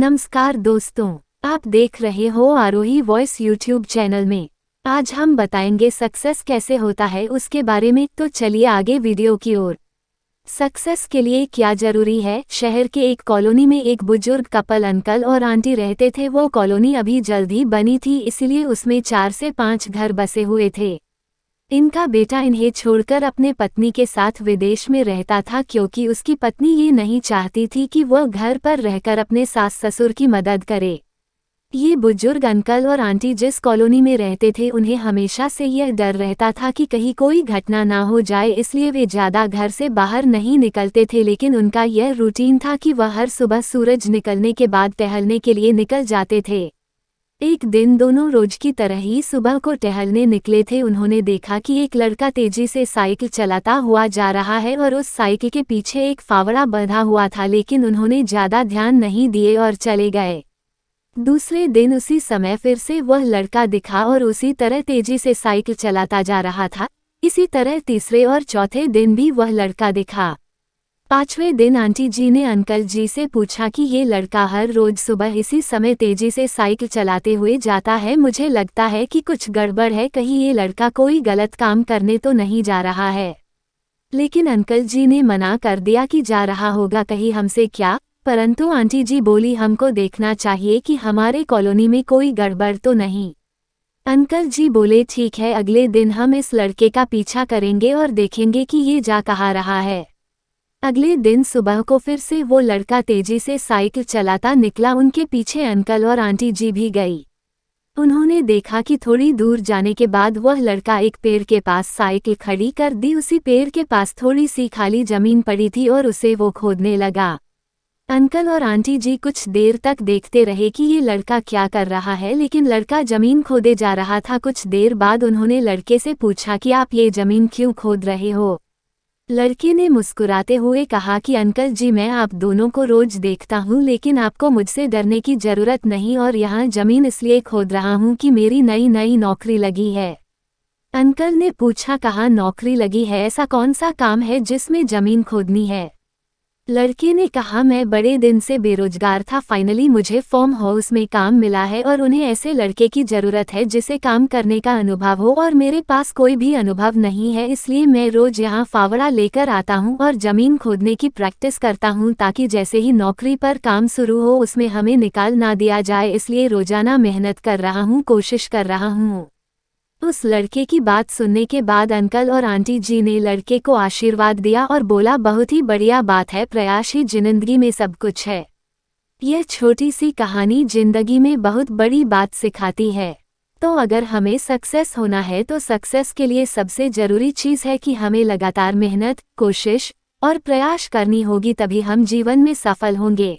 नमस्कार दोस्तों, आप देख रहे हो आरोही वॉइस यूट्यूब चैनल में। आज हम बताएंगे सक्सेस कैसे होता है उसके बारे में, तो चलिए आगे वीडियो की ओर। सक्सेस के लिए क्या जरूरी है। शहर के एक कॉलोनी में एक बुजुर्ग कपल अंकल और आंटी रहते थे। वो कॉलोनी अभी जल्द ही बनी थी, इसलिए उसमें 4 से 5 घर बसे हुए थे। इनका बेटा इन्हें छोड़कर अपने पत्नी के साथ विदेश में रहता था, क्योंकि उसकी पत्नी ये नहीं चाहती थी कि वह घर पर रहकर अपने सास ससुर की मदद करे। ये बुजुर्ग अंकल और आंटी जिस कॉलोनी में रहते थे, उन्हें हमेशा से यह डर रहता था कि कहीं कोई घटना ना हो जाए, इसलिए वे ज़्यादा घर से बाहर नहीं निकलते थे। लेकिन उनका यह रूटीन था कि वह हर सुबह सूरज निकलने के बाद टहलने के लिए निकल जाते थे। एक दिन दोनों रोज की तरह ही सुबह को टहलने निकले थे। उन्होंने देखा कि एक लड़का तेजी से साइकिल चलाता हुआ जा रहा है और उस साइकिल के पीछे एक फावड़ा बंधा हुआ था, लेकिन उन्होंने ज़्यादा ध्यान नहीं दिए और चले गए। दूसरे दिन उसी समय फिर से वह लड़का दिखा और उसी तरह तेजी से साइकिल चलाता जा रहा था। इसी तरह तीसरे और चौथे दिन भी वह लड़का दिखा। 5वें दिन आंटी जी ने अंकल जी से पूछा कि ये लड़का हर रोज सुबह इसी समय तेजी से साइकिल चलाते हुए जाता है। मुझे लगता है कि कुछ गड़बड़ है, कहीं ये लड़का कोई गलत काम करने तो नहीं जा रहा है। लेकिन अंकल जी ने मना कर दिया कि जा रहा होगा कहीं हमसे क्या। परंतु आंटी जी बोली, हमको देखना चाहिए कि हमारे कॉलोनी में कोई गड़बड़ तो नहीं। अंकल जी बोले, ठीक है, अगले दिन हम इस लड़के का पीछा करेंगे और देखेंगे कि ये जा कहाँ रहा है। अगले दिन सुबह को फिर से वो लड़का तेजी से साइकिल चलाता निकला। उनके पीछे अंकल और आंटी जी भी गई। उन्होंने देखा कि थोड़ी दूर जाने के बाद वह लड़का एक पेड़ के पास साइकिल खड़ी कर दी। उसी पेड़ के पास थोड़ी सी खाली जमीन पड़ी थी और उसे वो खोदने लगा। अंकल और आंटी जी कुछ देर तक देखते रहे कि ये लड़का क्या कर रहा है, लेकिन लड़का जमीन खोदे जा रहा था। कुछ देर बाद उन्होंने लड़के से पूछा कि आप ये जमीन क्यों खोद रहे हो। लड़के ने मुस्कुराते हुए कहा कि अंकल जी, मैं आप दोनों को रोज देखता हूँ, लेकिन आपको मुझसे डरने की जरूरत नहीं, और यहाँ जमीन इसलिए खोद रहा हूँ कि मेरी नई नौकरी लगी है। अंकल ने पूछा, कहाँ नौकरी लगी है, ऐसा कौन सा काम है जिसमें जमीन खोदनी है। लड़के ने कहा, मैं बड़े दिन से बेरोजगार था, फाइनली मुझे फार्म हाउस में काम मिला है और उन्हें ऐसे लड़के की ज़रूरत है जिसे काम करने का अनुभव हो, और मेरे पास कोई भी अनुभव नहीं है। इसलिए मैं रोज यहाँ फावड़ा लेकर आता हूँ और ज़मीन खोदने की प्रैक्टिस करता हूँ, ताकि जैसे ही नौकरी पर काम शुरू हो उसमें हमें निकाल ना दिया जाए। इसलिए रोजाना मेहनत कर रहा हूँ, कोशिश कर रहा हूँ। उस लड़के की बात सुनने के बाद अंकल और आंटी जी ने लड़के को आशीर्वाद दिया और बोला, बहुत ही बढ़िया बात है, प्रयास ही जिंदगी में सब कुछ है। यह छोटी सी कहानी जिंदगी में बहुत बड़ी बात सिखाती है। तो अगर हमें सक्सेस होना है तो सक्सेस के लिए सबसे जरूरी चीज़ है कि हमें लगातार मेहनत, कोशिश और प्रयास करनी होगी, तभी हम जीवन में सफल होंगे।